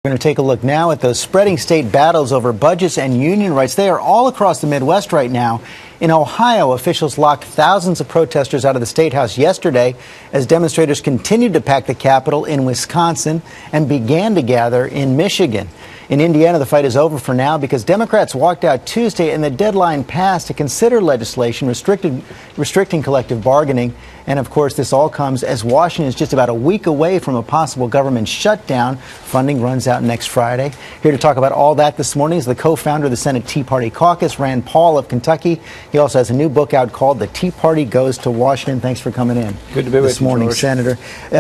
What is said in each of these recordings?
We're going to take a look now at those spreading state battles over budgets and union rights. They are all across the Midwest right now. In Ohio, officials locked thousands of protesters out of the State House yesterday as demonstrators continued to pack the Capitol in Wisconsin and began to gather in Michigan. In Indiana, the fight is over for now because Democrats walked out Tuesday and the deadline passed to consider legislation restricting collective bargaining. And of course, this all comes as Washington is just about a week away from a possible government shutdown. Funding runs out next Friday. Here to talk about all that this morning is the co-founder of the Senate Tea Party caucus, Rand Paul of Kentucky. He also has a new book out called The Tea Party Goes to Washington. Thanks for coming in. Good to be with you, this morning, George. Senator.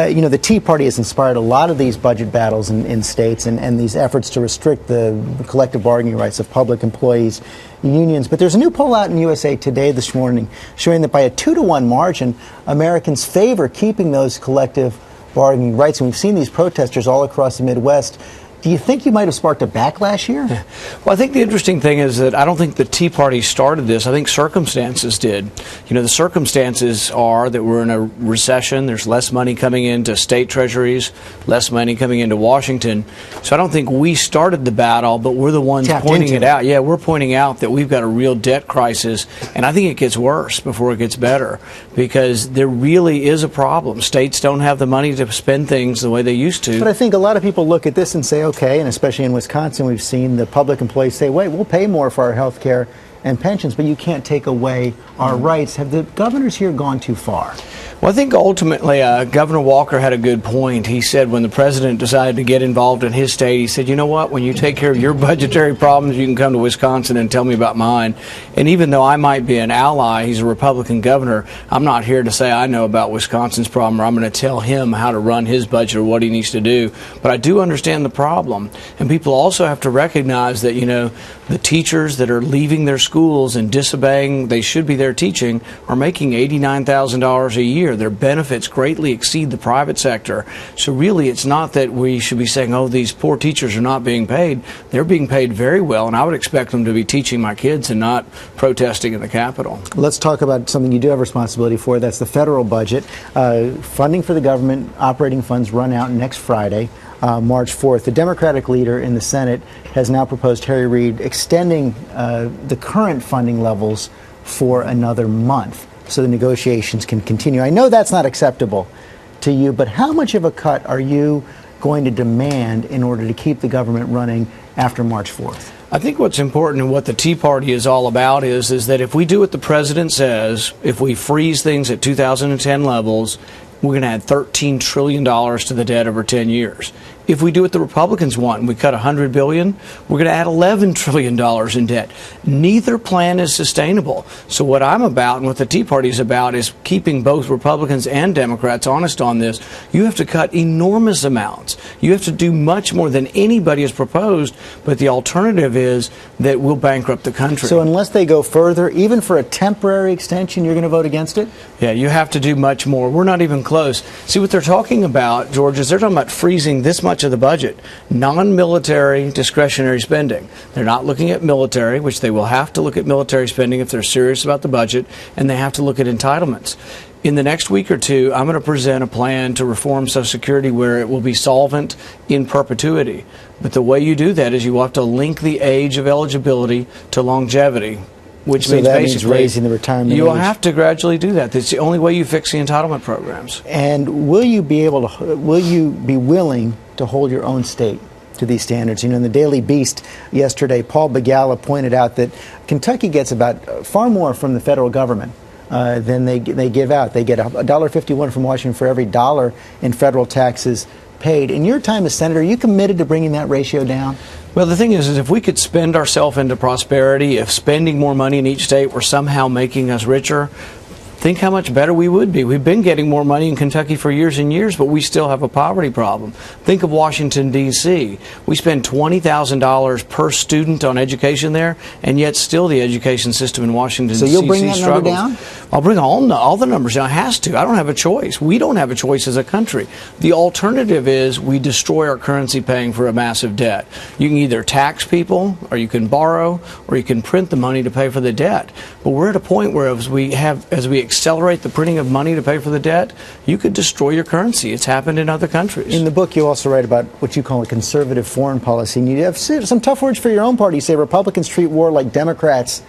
You know, the Tea Party has inspired a lot of these budget battles in states and these efforts to restrict the collective bargaining rights of public employees, unions. But there's a new poll out in USA Today this morning showing that by a 2-to-1 margin, Americans favor keeping those collective bargaining rights. And we've seen these protesters all across the Midwest. Do you think you might have sparked a backlash here? Well, I think the interesting thing is that I don't think the Tea Party started this. I think circumstances did. You know, the circumstances are that we're in a recession. There's less money coming into state treasuries, less money coming into Washington. So I don't think we started the battle, but we're the ones pointing it out. Yeah, we're pointing out that we've got a real debt crisis, and I think it gets worse before it gets better because there really is a problem. States don't have the money to spend things the way they used to. But I think a lot of people look at this and say, okay, and especially in Wisconsin, we've seen the public employees say, wait, we'll pay more for our health care and pensions, but you can't take away our rights. Have the governors here gone too far? Well, I think ultimately Governor Walker had a good point. He said when the president decided to get involved in his state, he said, you know what, when you take care of your budgetary problems, you can come to Wisconsin and tell me about mine. And even though I might be an ally, he's a Republican governor, I'm not here to say I know about Wisconsin's problem or I'm going to tell him how to run his budget or what he needs to do. But I do understand the problem. And people also have to recognize that, you know, the teachers that are leaving their schools and disobeying, they should be there teaching, are making $89,000 a year. Their benefits greatly exceed the private sector. So really, it's not that we should be saying, oh, these poor teachers are not being paid. They're being paid very well, and I would expect them to be teaching my kids and not protesting in the Capitol. Let's talk about something you do have responsibility for. That's the federal budget. Funding for the government operating funds run out next Friday. March 4th. The Democratic leader in the Senate has now proposed, Harry Reid, extending the current funding levels for another month so the negotiations can continue. I know that's not acceptable to you, but how much of a cut are you going to demand in order to keep the government running after March 4th? I think what's important and what the Tea Party is all about is that if we do what the president says, if we freeze things at 2010 levels, we're going to add $13 trillion to the debt over 10 years. If we do what the Republicans want and we cut $100 billion, we're going to add $11 trillion in debt. Neither plan is sustainable. So what I'm about and what the Tea Party is about is keeping both Republicans and Democrats honest on this. You have to cut enormous amounts. You have to do much more than anybody has proposed, but the alternative is that we'll bankrupt the country. So unless they go further, even for a temporary extension, you're going to vote against it? Yeah, you have to do much more. We're not even close. See, what they're talking about, George, is they're talking about freezing this much of the budget, non-military discretionary spending. They're not looking at military, which they will have to look at military spending if they're serious about the budget, and they have to look at entitlements. In the next week or two, I'm going to present a plan to reform Social Security where it will be solvent in perpetuity. But the way you do that is you will have to link the age of eligibility to longevity. Which means basically raising the retirement you will age. have to gradually do that. That's the only way you fix the entitlement programs. And will you be willing to hold your own state to these standards? You know, in the Daily Beast yesterday, Paul Begala pointed out that Kentucky gets about far more from the federal government than they give out. They get $1.51 from Washington for every dollar in federal taxes paid. In your time as senator, are you committed to bringing that ratio down? Well, the thing is if we could spend ourselves into prosperity, if spending more money in each state were somehow making us richer, think how much better we would be. We've been getting more money in Kentucky for years and years, but we still have a poverty problem. Think of Washington, D.C. We spend $20,000 per student on education there, and yet still the education system in Washington, D.C. So you'll bring that number down? I'll bring all the numbers down. It has to. I don't have a choice. We don't have a choice as a country. The alternative is we destroy our currency paying for a massive debt. You can either tax people, or you can borrow, or you can print the money to pay for the debt. But we're at a point where as we accelerate the printing of money to pay for the debt, you could destroy your currency. It's happened in other countries. In the book, you also write about what you call a conservative foreign policy. And you have some tough words for your own party. You say Republicans treat war like Democrats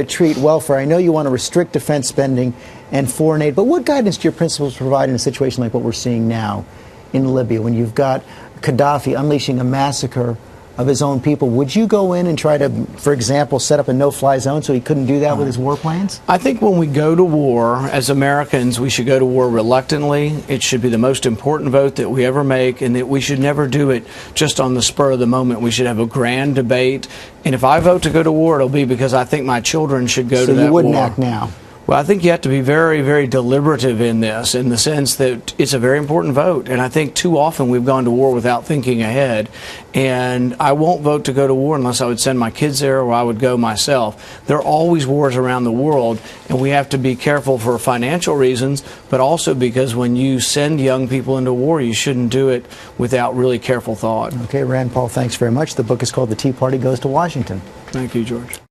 treat welfare. I know you want to restrict defense spending and foreign aid, but what guidance do your principles provide in a situation like what we're seeing now in Libya, when you've got Gaddafi unleashing a massacre of his own people? Would you go in and try to, for example, set up a no-fly zone so he couldn't do that with his war plans? I think when we go to war, as Americans, we should go to war reluctantly. It should be the most important vote that we ever make, and that we should never do it just on the spur of the moment. We should have a grand debate. And if I vote to go to war, it'll be because I think my children should go to that war. So you wouldn't act now? Well, I think you have to be very, very deliberative in this, in the sense that it's a very important vote. And I think too often we've gone to war without thinking ahead. And I won't vote to go to war unless I would send my kids there or I would go myself. There are always wars around the world, and we have to be careful for financial reasons, but also because when you send young people into war, you shouldn't do it without really careful thought. Okay, Rand Paul, thanks very much. The book is called The Tea Party Goes to Washington. Thank you, George.